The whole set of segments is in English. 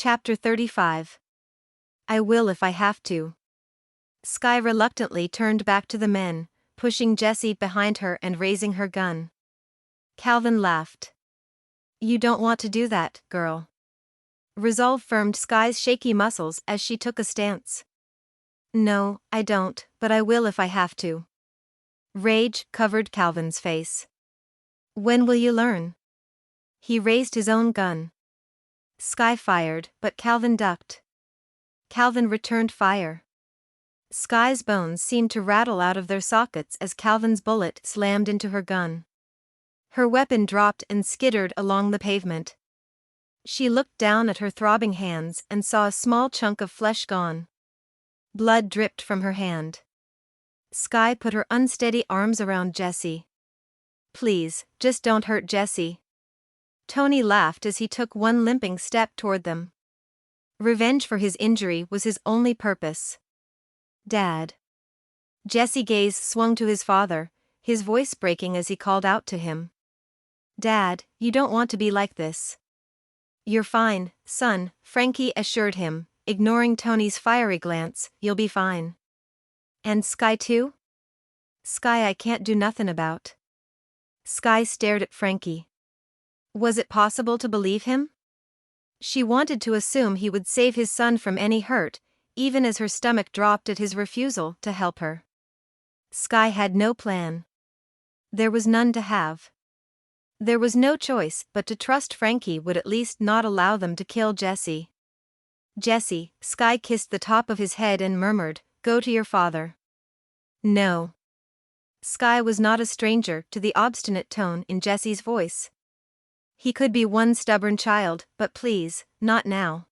Chapter 35. I will if I have to. Sky reluctantly turned back to the men, pushing Jessie behind her and raising her gun. Calvin laughed. You don't want to do that, girl. Resolve firmed Sky's shaky muscles as she took a stance. No, I don't, but I will if I have to. Rage covered Calvin's face. When will you learn? He raised his own gun. Sky fired, but Calvin ducked. Calvin returned fire. Sky's bones seemed to rattle out of their sockets as Calvin's bullet slammed into her gun. Her weapon dropped and skittered along the pavement. She looked down at her throbbing hands and saw a small chunk of flesh gone. Blood dripped from her hand. Sky put her unsteady arms around Jessie. Please, just don't hurt Jessie. Tony laughed as he took one limping step toward them. Revenge for his injury was his only purpose. Dad. Jesse's gaze swung to his father, his voice breaking as he called out to him. Dad, you don't want to be like this. You're fine, son, Frankie assured him, ignoring Tony's fiery glance. You'll be fine. And Sky too? Sky I can't do nothing about. Sky stared at Frankie. Was it possible to believe him? She wanted to assume he would save his son from any hurt, even as her stomach dropped at his refusal to help her. Sky had no plan. There was none to have. There was no choice but to trust Frankie would at least not allow them to kill Jessie. Jessie, Sky kissed the top of his head and murmured, Go to your father. No. Sky was not a stranger to the obstinate tone in Jessie's voice. He could be one stubborn child, but please, not now.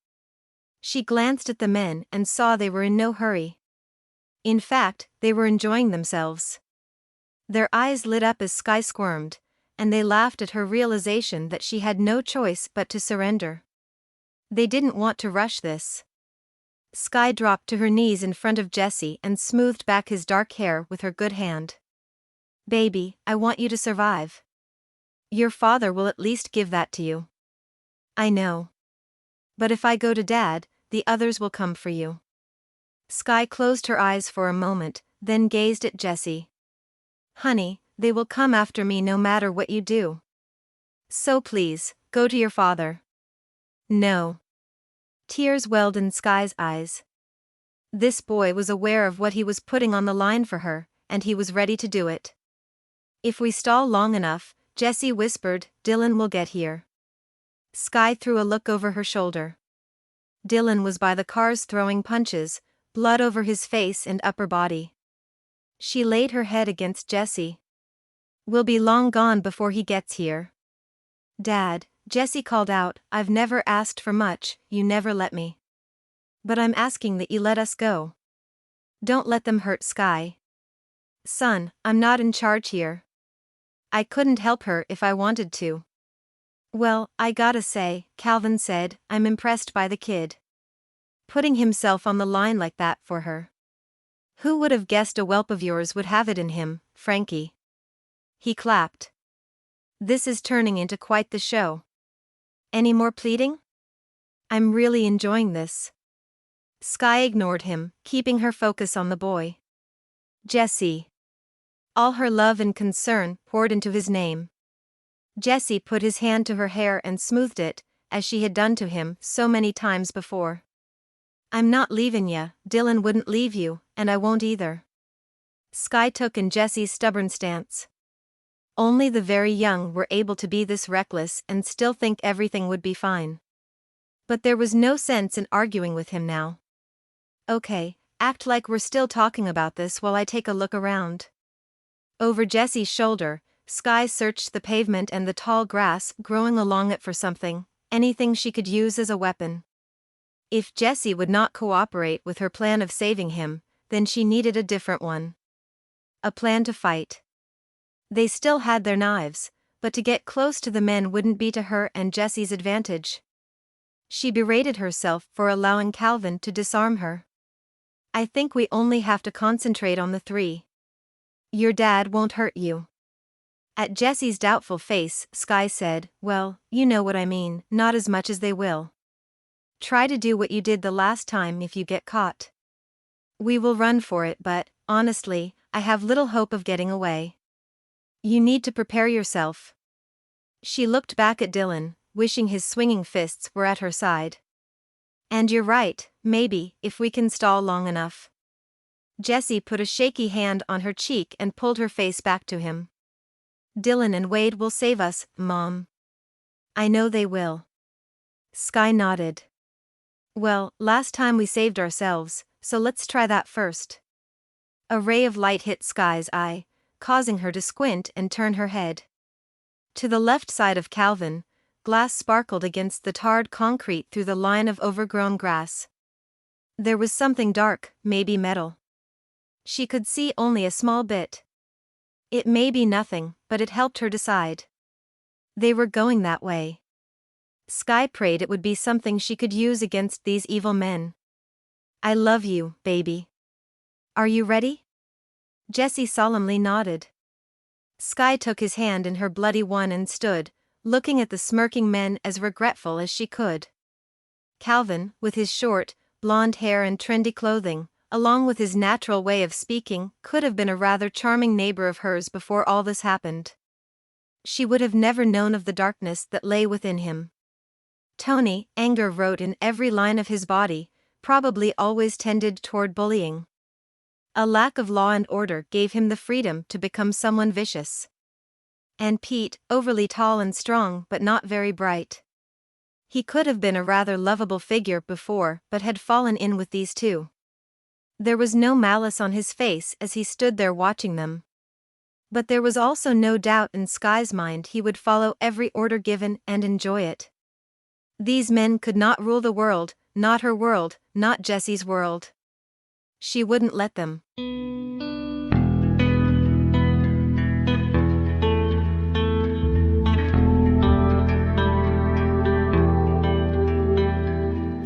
She glanced at the men and saw they were in no hurry. In fact, they were enjoying themselves. Their eyes lit up as Sky squirmed, and they laughed at her realization that she had no choice but to surrender. They didn't want to rush this. Sky dropped to her knees in front of Jessie and smoothed back his dark hair with her good hand. Baby, I want you to survive. Your father will at least give that to you. I know. But if I go to Dad, the others will come for you. Sky closed her eyes for a moment, then gazed at Jessie. Honey, they will come after me no matter what you do. So please, go to your father. No. Tears welled in Sky's eyes. This boy was aware of what he was putting on the line for her, and he was ready to do it. If we stall long enough, Jessie whispered, Dylan will get here. Sky threw a look over her shoulder. Dylan was by the cars throwing punches, blood over his face and upper body. She laid her head against Jessie. We'll be long gone before he gets here. Dad, Jessie called out, I've never asked for much, you never let me. But I'm asking that you let us go. Don't let them hurt Sky. Son, I'm not in charge here. I couldn't help her if I wanted to. Well, I gotta say, Calvin said, I'm impressed by the kid. Putting himself on the line like that for her. Who would have guessed a whelp of yours would have it in him, Frankie? He clapped. This is turning into quite the show. Any more pleading? I'm really enjoying this. Sky ignored him, keeping her focus on the boy. Jessie. All her love and concern poured into his name. Jessie put his hand to her hair and smoothed it, as she had done to him so many times before. I'm not leaving ya, Dylan wouldn't leave you, and I won't either. Sky took in Jessie's stubborn stance. Only the very young were able to be this reckless and still think everything would be fine. But there was no sense in arguing with him now. Okay, act like we're still talking about this while I take a look around. Over Jessie's shoulder, Sky searched the pavement and the tall grass growing along it for something, anything she could use as a weapon. If Jessie would not cooperate with her plan of saving him, then she needed a different one. A plan to fight. They still had their knives, but to get close to the men wouldn't be to her and Jessie's advantage. She berated herself for allowing Calvin to disarm her. I think we only have to concentrate on the three. Your dad won't hurt you. At Jessie's doubtful face, Sky said, well, you know what I mean, not as much as they will. Try to do what you did the last time if you get caught. We will run for it, but, honestly, I have little hope of getting away. You need to prepare yourself. She looked back at Dylan, wishing his swinging fists were at her side. And you're right, maybe, if we can stall long enough. Jessie put a shaky hand on her cheek and pulled her face back to him. Dylan and Wade will save us, Mom. I know they will. Sky nodded. Well, last time we saved ourselves, so let's try that first. A ray of light hit Sky's eye, causing her to squint and turn her head. To the left side of Calvin, glass sparkled against the tarred concrete through the line of overgrown grass. There was something dark, maybe metal. She could see only a small bit. It may be nothing, but it helped her decide. They were going that way. Sky prayed it would be something she could use against these evil men. I love you, baby. Are you ready? Jessie solemnly nodded. Sky took his hand in her bloody one and stood, looking at the smirking men as regretful as she could. Calvin, with his short, blonde hair and trendy clothing, along with his natural way of speaking, could have been a rather charming neighbor of hers before all this happened. She would have never known of the darkness that lay within him. Tony, anger wrote in every line of his body, probably always tended toward bullying. A lack of law and order gave him the freedom to become someone vicious. And Pete, overly tall and strong but not very bright. He could have been a rather lovable figure before but had fallen in with these two. There was no malice on his face as he stood there watching them. But there was also no doubt in Sky's mind he would follow every order given and enjoy it. These men could not rule the world, not her world, not Jessie's world. She wouldn't let them.